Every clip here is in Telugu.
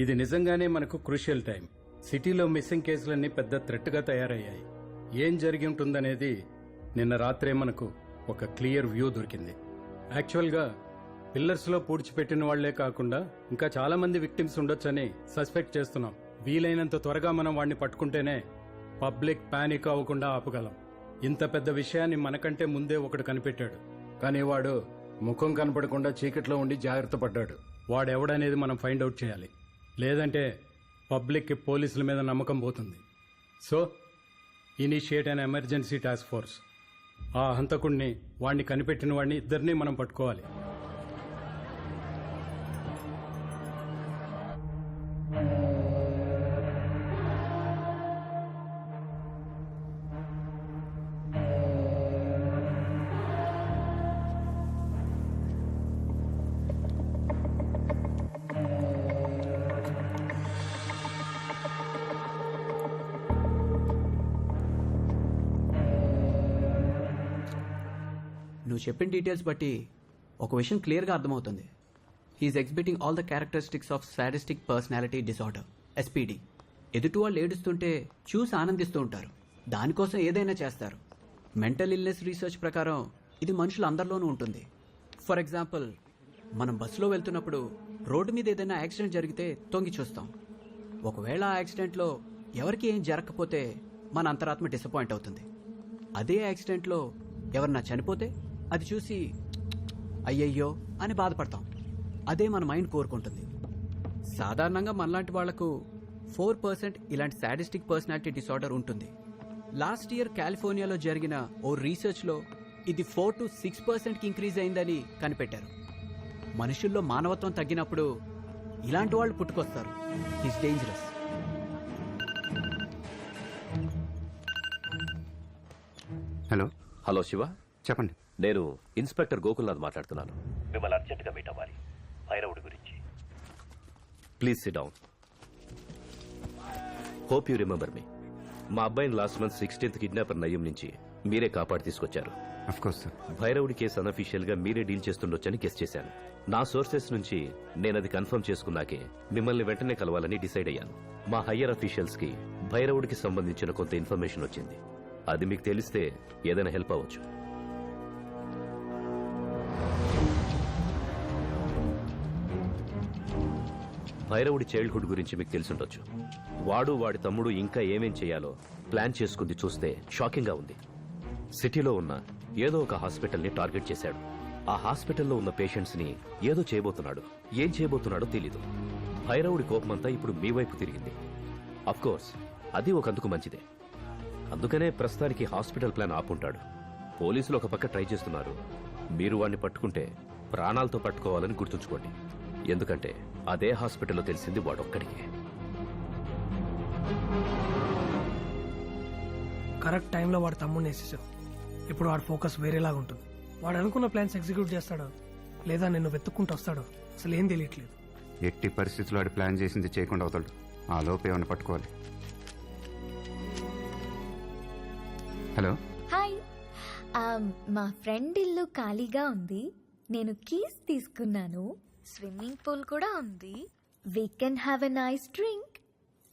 ఇది నిజంగానే మనకు క్రూషియల్ టైం. సిటీలో మిస్సింగ్ కేసులన్నీ పెద్ద థ్రెట్గా తయారయ్యాయి. ఏం జరిగి ఉంటుందనేది నిన్న రాత్రే మనకు ఒక క్లియర్ వ్యూ దొరికింది. యాక్చువల్గా పిల్లర్స్లో పూడ్చిపెట్టిన వాళ్లే కాకుండా ఇంకా చాలా మంది విక్టిమ్స్ ఉండొచ్చని సస్పెక్ట్ చేస్తున్నాం. వీలైనంత త్వరగా మనం వాడిని పట్టుకుంటేనే పబ్లిక్ పానిక్ అవ్వకుండా ఆపగలం. ఇంత పెద్ద విషయాన్ని మనకంటే ముందే ఒకడు కనిపెట్టాడు, కానీ వాడు ముఖం కనపడకుండా చీకట్లో ఉండి జాగ్రత్త పడ్డాడు. వాడెవడనేది మనం ఫైండ్ అవుట్ చేయాలి, లేదంటే పబ్లిక్కి పోలీసుల మీద నమ్మకం పోతుంది. So initiate an emergency task force. ఆ హంతకుడిని, వాడిని కనిపెట్టిన వాడిని ఇద్దరినీ మనం పట్టుకోవాలి. నువ్వు చెప్పిన డీటెయిల్స్ బట్టి ఒక విషయం క్లియర్గా అర్థమవుతుంది. He's exhibiting all the characteristics of sadistic personality disorder, SPD. ఎదుటి వాళ్ళు ఏడుస్తుంటే చూసి ఆనందిస్తూ ఉంటారు, దానికోసం ఏదైనా చేస్తారు. మెంటల్ ఇల్నెస్ రీసెర్చ్ ప్రకారం ఇది మనుషులు అందరిలోనూ ఉంటుంది. ఫర్ ఎగ్జాంపుల్, మనం బస్సులో వెళ్తున్నప్పుడు రోడ్డు మీద ఏదైనా యాక్సిడెంట్ జరిగితే తొంగి చూస్తాం. ఒకవేళ ఆ యాక్సిడెంట్లో ఎవరికి ఏం జరగకపోతే మన అంతరాత్మ డిసప్పాయింట్ అవుతుంది. అదే యాక్సిడెంట్లో ఎవరన్నా చనిపోతే అది చూసి అయ్యయ్యో అని బాధపడతాం. అదే మన మైండ్ కోరుకుంటుంది. సాధారణంగా మనలాంటి వాళ్లకు 4% ఇలాంటి సాడిస్టిక్ పర్సనాలిటీ డిసార్డర్ ఉంటుంది. లాస్ట్ ఇయర్ కాలిఫోర్నియాలో జరిగిన ఓ రీసెర్చ్లో ఇది 4 to 6%కి ఇంక్రీజ్ అయిందని కనిపెట్టారు. మనుషుల్లో మానవత్వం తగ్గినప్పుడు ఇలాంటి వాళ్ళు పుట్టుకొస్తారు. It's dangerous. Hello hello Shiva, చెప్పండి. నేను ఇన్స్పెక్టర్ గోకుల్నాథ్ మాట్లాడుతున్నాను. మిమ్మల్ని అర్జెంటుగా మీట్ అవ్వాలి, భైరవుడి గురించి. Please SIT down. Hope you remember me. మా అబ్బాయిని లాస్ట్ మంత్ 16th కిడ్నాపర్ నయ్యం నుంచి మీరే కాపాడి తీసుకొచ్చారు. Of course sir. భైరవుడి కేసు అనఫీషియల్ గా మీరే డీల్ చేస్తుండొచ్చని గెస్ చేశాను. నా సోర్సెస్ నుంచి నేనది కన్ఫర్మ్ చేసుకున్నాకే మిమ్మల్ని వెంటనే కలవాలని డిసైడ్ అయ్యాను. మా హయ్యర్ అఫీషియల్స్ కి భైరవుడికి సంబంధించిన కొంత ఇన్ఫర్మేషన్ వచ్చింది. అది మీకు తెలిస్తే ఏదైనా హెల్ప్ అవ్వచ్చు. భైరవుడి చైల్డ్హుడ్ గురించి మీకు తెలిసుండొచ్చు. వాడు వాడి తమ్ముడు ఇంకా ఏమేం చేయాలో ప్లాన్ చేసుకుంది చూస్తే షాకింగ్ గా ఉంది. సిటీలో ఉన్న ఏదో ఒక హాస్పిటల్ ని టార్గెట్ చేశాడు. ఆ హాస్పిటల్లో ఉన్న పేషెంట్స్ ని ఏదో చేయబోతున్నాడు. ఏం చేయబోతున్నాడో తెలీదు. భైరవుడి కోపమంతా ఇప్పుడు మీ వైపు తిరిగింది. అఫ్కోర్స్ అది ఒకందుకు మంచిదే. అందుకనే ప్రస్తుతానికి హాస్పిటల్ ప్లాన్ ఆపుంటాడు. పోలీసులు ఒక పక్క ట్రై చేస్తున్నారు. మీరు వాడిని పట్టుకుంటే ప్రాణాలతో పట్టుకోవాలని గుర్తుంచుకోండి. ఎందుకంటే అదే హాస్పిటల్లో తెలిసింది వాడొక్కడికే. కరెక్ట్ టైంలో వాడు తమ్ముడిని వేసేసావు. ఇప్పుడు వాడి ఫోకస్ వేరేలాగా ఉంటుంది. వాడు అనుకున్న ప్లాన్స్ ఎగ్జిక్యూట్ చేస్తాడో లేదా నిన్ను వెతుక్కుంటూ వస్తాడో అసలు ఏం తెలియట్లేదు. ఎట్టి పరిస్థితుల్లో వాడు ప్లాన్ చేసింది చేయకుండా అవుతాడు. ఆ లోపు ఏమైనా పట్టుకోవాలి. హలో. హాయ్, మా ఫ్రెండ్ ఇల్లు ఖాళీగా ఉంది. నేను కీస్ తీసుకున్నాను. స్విమ్మింగ్ పూల్ కూడా ఉంది. We can have a nice drink.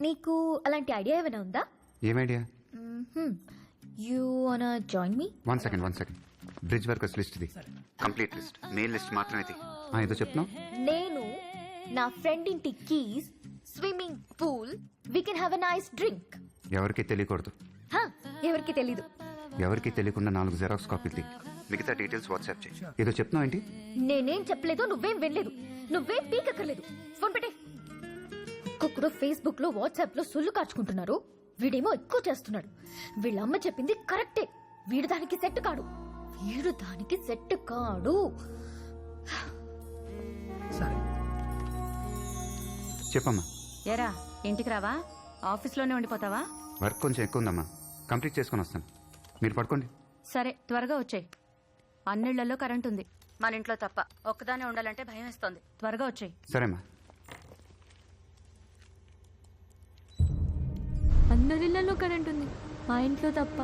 నీకు అలాంటి ఐడియా ఏమైనా ఉందా? ఏం ఐడియా? యూ వానా join me? One second. Bridge workers list the. Complete list, mail list మాత్రమే ది. ఏదో చెప్తున్నావు? నేను నా ఫ్రెండ్ ఇంటి keys, swimming pool, we can have a nice drink. ఎవరికి తెలియకూడదు. ఎవరికి తెలీదు. ఎవరికి తెలియకుండా 4 జెరాక్స్ కాపీలు ది. మిగతా డీటెయిల్స్ వాట్సాప్ చేయి. ఏదో చెప్తున్నావు ఏంటి? నేనేం చెప్పలేదు, నువ్వేం వినలేదు, నువ్వేం పీకక్కర్లేదు. ఫోన్ పెట్టే. కుక్కుడు ఫేస్బుక్ లో వాట్సాప్ లో సొల్లు కార్చుకుంటున్నారు. వీడేమో ఎక్కువ చేస్తున్నాడు. వీళ్ళమ్మ చెప్పింది కరెక్టే. వీడు దానికి సెట్ కాడు. సరే చెప్పమ్మా. ఏరా, ఇంటికి రావా? ఆఫీస్లోనే ఉండిపోతావా? వర్క్ కొంచెం ఎక్కువ ఉందమ్మా, కంప్లీట్ చేసుకొని వస్తాను. మీరు పడుకోండి. సరే, త్వరగా వచ్చేయ్. అన్నిళ్లలో కరెంట్ ఉంది, మన ఇంట్లో తప్ప. ఒక్కదానే ఉండాలంటే భయం వేస్తోంది. త్వరగా వచ్చేయ్. సరేమ్మా. అందరిళ్లలో కరెంట్ ఉంది, మా ఇంట్లో తప్ప.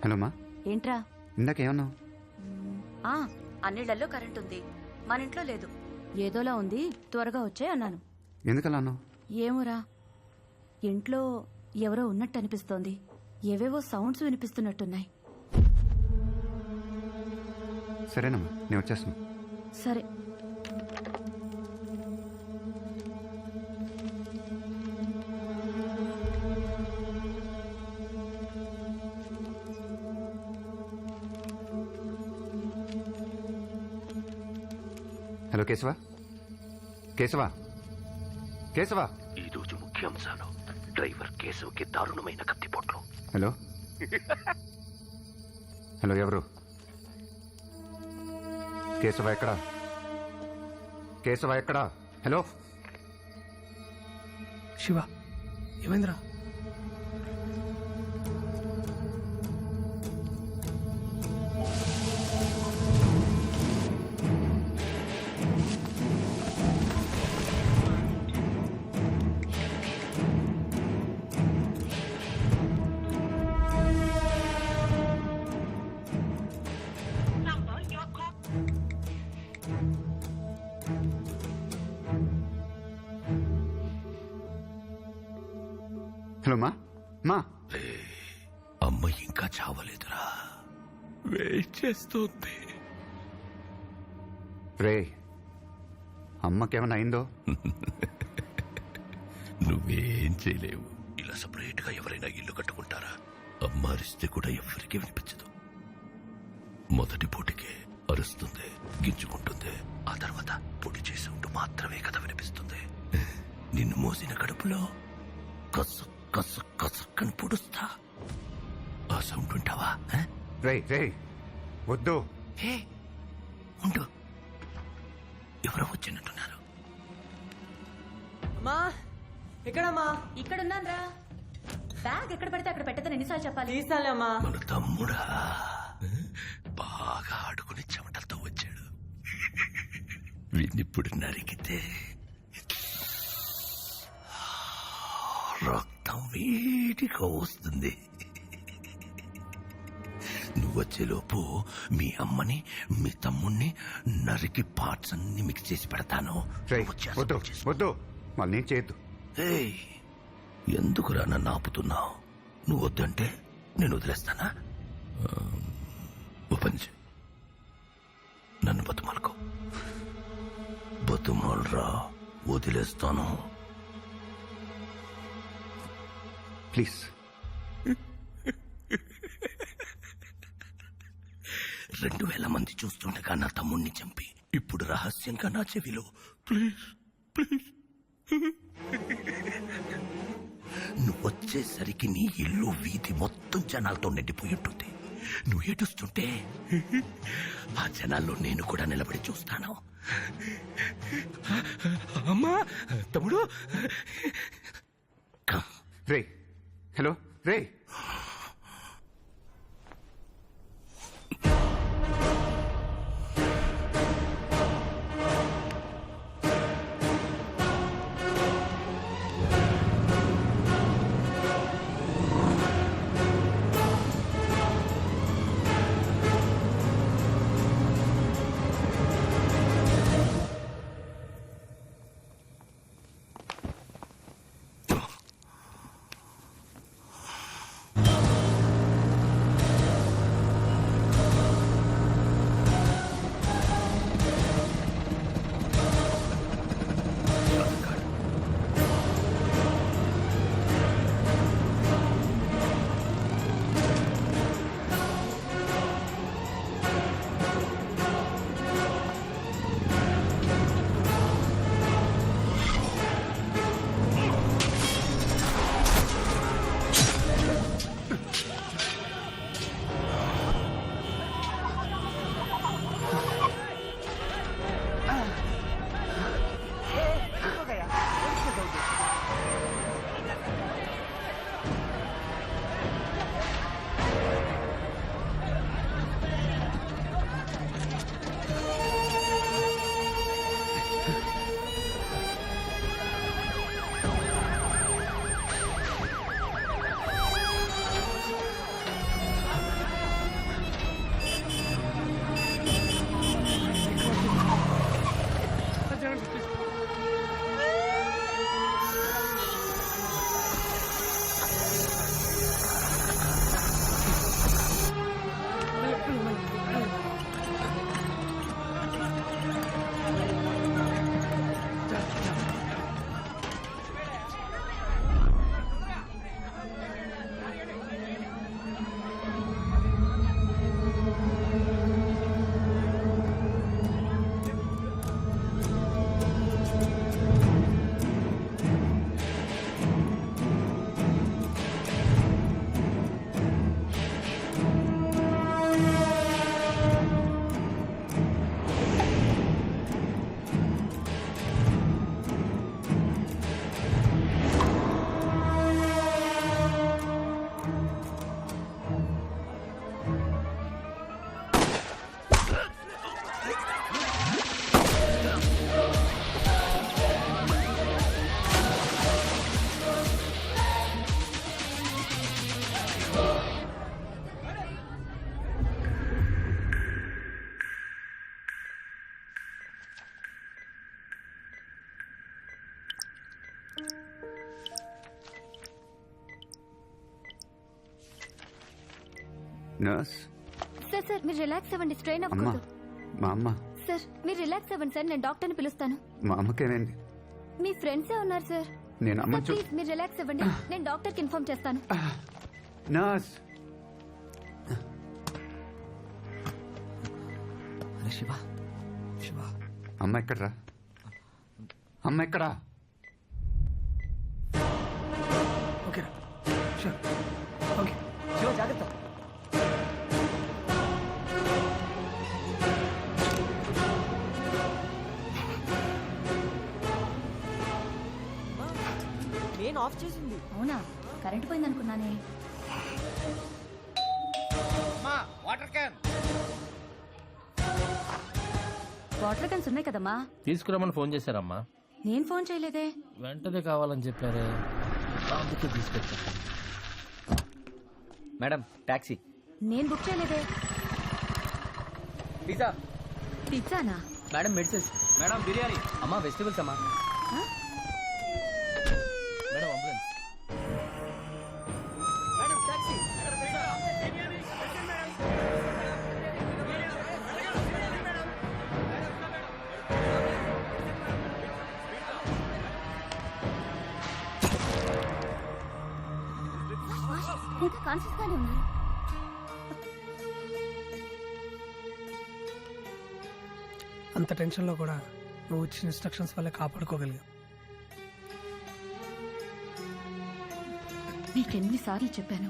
హలో మా. ఏంట్రా, ఇందాకేమన్నావు? ఆ, అన్నిళ్లలో కరెంట్ ఉంది, మన ఇంట్లో లేదు. ఏదోలా ఉంది, త్వరగా వచ్చే అన్నాను. ఎందుకలా అన్నావు? ఏమోరా, ఇంట్లో ఎవరో ఉన్నట్టు అనిపిస్తోంది. ఏవేవో సౌండ్స్ వినిపిస్తున్నట్టున్నాయి. సరేనమ్మా, నేను వచ్చేస్తాను. సరే. హలో కేశవ, కేశవ, కేశవ. ఈ రోజు ముఖ్యాంశాలు: డ్రైవర్ కేశవ్కి దారుణమైన కత్తిపోట్లు. హలో హలో, ఎవరు? కేశవ ఎక్కడా? కేశవ ఎక్కడా? హలో శివ, ఏమైందిరా? హలో మా మా అమ్మ ఇంకా చావలేదురా, వెయిట్ చేస్తుంది. రే, అమ్మకేమైనా అయిందో? నువ్వేం చేయలేవు. ఇలా సపరేట్ గా ఎవరైనా ఇల్లు కట్టుకుంటారా? అమ్మ అరిస్తే కూడా ఎవరికి వినిపించదు. మొదటి పూటికే అరుస్తుంది, గింజుకుంటుంది. ఆ తర్వాత పొడి చేసి ఉంటూ మాత్రమే కదా వినిపిస్తుంది. నిన్ను మోసిన కడుపులో కసు కసు కసక్కని పొడుస్తా. ఆ సౌండ్ వింటావా? రే రే, వద్దు. హే, ఉండు, ఎవరో వచ్చినట్టున్నారు. అమ్మా, ఎక్కడమ్మా? ఇక్కడున్నాన్రా. బ్యాగ్ ఎక్కడ పడితే అక్కడ పెట్టదని ఎన్నిసార్లు చెప్పాలి? తీసాలేమ్మా. మన తమ్ముడా బాగా ఆడుకుని చెమటలతో వచ్చాడు. వీడినిప్పుడు నరికితే రక్తం వేడిగా వస్తుంది. నువ్వొచ్చేలోపు మీ అమ్మని మీ తమ్ముణ్ణి నరికి పార్ట్స్ అన్ని మిక్స్ చేసి పెడతాను. రే, వచ్చి వద్దు చేసుకో. వద్దు, మళ్ళీ నేను చేయొద్దు. ఏయ్, ఎందుకురా నన్ను ఆపుతున్నావు? నువ్వు వద్దంటే నేను వదిలేస్తానా? ఓ పని చెయ్, నన్ను బతుమాలుకో. బతుమాలరా, వదిలేస్తాను. ప్లీజ్. 2000 మంది చూస్తుండగా నా తమ్ముణ్ణి చంపి ఇప్పుడు రహస్యంగా నా చెవిలో ప్లీజ్ ప్లీజ్. నువ్వు వచ్చేసరికి నీ ఇల్లు వీధి మొత్తం జనాలతో నిండిపోయి ఉంటుంది. నువ్వు ఏడుస్తుంటే ఆ జనాల్లో నేను కూడా నిలబడి చూస్తాను. అమ్మా, తమ్ముడు. రే, హలో రే. నర్స్, సార్ సార్ మీరు రిలాక్స్ అవ్వండి, స్ట్రెయిన్ అమ్మా, అవ్వకూడదు. మా అమ్మ, సార్ మీరు రిలాక్స్ అవ్వండి సార్, నేను డాక్టర్ని పిలుస్తాను. మా అమ్మకేమైంది? మీ ఫ్రెండ్సే ఉన్నారు సార్. నేను అమ్మ సార్ ప్లీజ్ మీరు రిలాక్స్ అవ్వండి, నేను డాక్టర్కి ఇన్ఫార్మ్ చేస్తాను. నర్స్, శివ, శివ, అమ్మ ఎక్కడ్రా? అమ్మ ఎక్కడా? ఓకేరా, షూర్, ఓకే. శివ జాగ్రత్త. నేను ఆఫ్ చేసింది. అవునా, కరెంటు పోయింది అనుకున్నానే. వాటర్ క్యాన్స్ ఉన్నాయి కదమ్మా. తీసుకురమ్మని ఫోన్ చేశారమ్మా. నేను ఫోన్ చేయలేదే. వెంటనే కావాలని చెప్పారే, అందుకే తీసుకొచ్చా. Madam taxi. నేను బుక్ చేయలేదే. పిజ్జా. పిజ్జానా? Madam medicines. మేడం బిర్యానీ. అమ్మా వెజిటబుల్స్ అమ్మా. Madam ambulance. Madam taxi. ఇంకా కాన్షియస్ గానే ఉన్నారు. అంత టెన్షన్లో కూడా నువ్వు ఇచ్చిన ఇన్స్ట్రక్షన్స్ వల్లే కాపాడుకోగలిగా. నీకెన్నిసార్లు చెప్పాను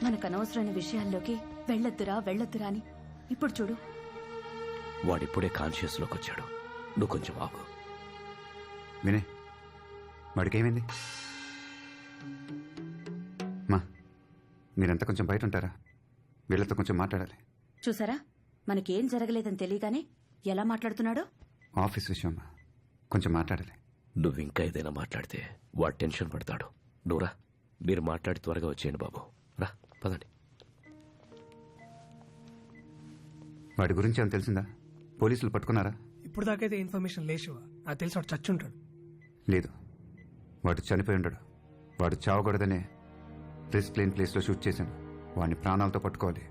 మనకు అనవసరమైన విషయాల్లోకి వెళ్ళొద్దురా అని. ఇప్పుడు చూడు. వాడిప్పుడే కాన్షియస్ లోకి వచ్చాడు, నువ్వు కొంచెం ఆగు. వినయ్, వాడికేమైంది? మా, మీరంతా కొంచెం బయట ఉంటారా? వీళ్ళతో కొంచెం మాట్లాడాలి. చూసారా, మనకేం జరగలేదని తెలియగానే ఎలా మాట్లాడుతున్నాడో. ఆఫీస్ విషయం అమ్మా, కొంచెం మాట్లాడాలి. నువ్వు ఇంకా ఏదైనా మాట్లాడితే వాడు టెన్షన్ పడతాడు. నువ్వురా, మీరు మాట్లాడి త్వరగా వచ్చేయండి బాబు. రా, పదండి. వాడి గురించి ఏమైనా తెలిసిందా? పోలీసులు పట్టుకున్నారా? ఇప్పుడు దాకైతే ఇన్ఫర్మేషన్ లేచివా? నాకు తెలిసి వాడు చచ్చుంటాడు. లేదు, వాడు చనిపోయి ఉండడు. వాడు చావకూడదనే రిస్క్ లేని ప్లేస్లో షూట్ చేశాను. వాడిని ప్రాణాలతో పట్టుకోవాలి.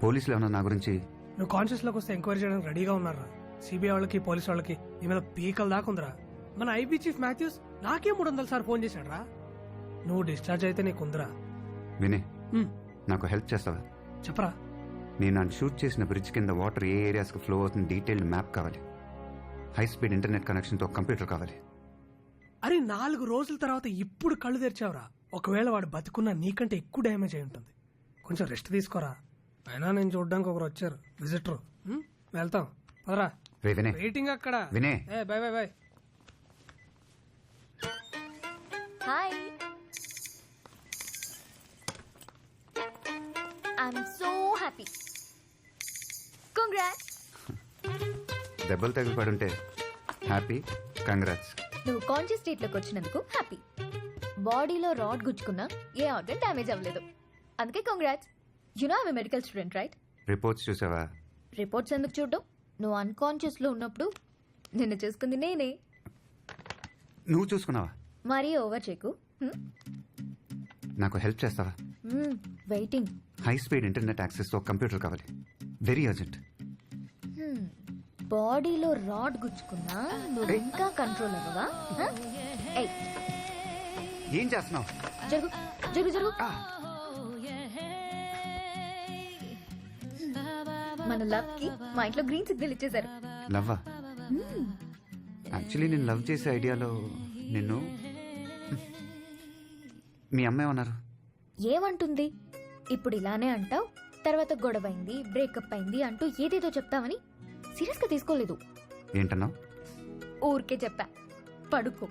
పోలీసులు ఏమన్నా నా గురించి? నువ్వు కాన్షియస్లోకి వస్తే ఎంక్వైరీ చేయడానికి రెడీగా ఉన్నారా? సిబిఐ వాళ్ళకి పోలీసు వాళ్ళకి నీ మీద పీకల దాకా ఉందిరా. మన ఐబీ చీఫ్ మాథ్యూస్ నాకే 300 సార్లు ఫోన్ చేశాడు రా. నువ్వు డిశ్చార్జ్ అయితే నీకుందిరా. వినే, నాకు హెల్ప్ చేస్తావా? చెప్పరా. నేను నన్ను షూట్ చేసిన బ్రిడ్జ్ కింద వాటర్ ఏ ఏరియాస్కి ఫ్లో అవుతుంది డీటెయిల్డ్ మ్యాప్ కావాలి. హై స్పీడ్ ఇంటర్నెట్ కనెక్షన్తో కంప్యూటర్ కావాలి. అరే 4 రోజుల తర్వాత ఇప్పుడు కళ్ళు తెరిచావురా. ఒకవేళ వాడు బతుకున్నా నీకంటే ఎక్కువ డ్యామేజ్ అయి ఉంటుంది. కొంచెం రెస్ట్ తీసుకోరా. అయినా నేను చూడడానికి ఒకరు వచ్చారు, విజిటర్. వెళ్తాం పదరా. రే వినే, వెయిటింగ్ అక్కడ. వినే. By by by. Hi, I'm so happy. Congrats. దెబ్బలు తగిలి పడుంటే హ్యాపీ, కంగ్రాట్స్. నువ్వు కాన్షియస్ స్టేట్లోకి వచ్చినందుకు హ్యాపీ. బాడీలో రాడ్ గుచ్చుకున్నా ఏ ఆర్గన్ డ్యామేజ్ అవ్వలేదు, అందుకే congrats. You know I'm medical student right? Reports చూసావా? రిపోర్ట్స్ ఎందుకు చూడడం? నువ్వు అన్కాన్షియస్లో ఉన్నప్పుడు నిన్ను చూసుకుంది నేనే. నువ్వు చూసుకున్నావా? మరీ ఓవర్ చేయకు. నాకు హెల్ప్ చేస్తావా? వెయిటింగ్. హై స్పీడ్ ఇంటర్నెట్ యాక్సెస్తో కంప్యూటర్ కావాలి, వెరీ అర్జెంట్. బాడీలో రాడ్ గుచ్చుకున్నా నువ్వు ఇంకా కంట్రోల్ అవ్వవా? ఏయ్, ఏం చేస్తున్నావు? జరుగు జరుగు జరుగు. మన లవ్ కి మా ఇంట్లో గ్రీన్ సిగ్నల్ ఇచ్చేశారు. లవ్వా? యాక్చువల్లీ నేను లవ్ చేసే ఐడియాలో నిన్ను మీ అమ్మ ఏమన్నారు? ఏమంటుంది? ఇప్పుడు ఇలానే అంటావు, తర్వాత గొడవైంది, బ్రేకప్ అయింది అంటూ ఏదేదో చెప్తావని సీరియస్ గా తీసుకోలేదు. ఏంటన్నావు? ఊరికే చెప్పా, పడుకో.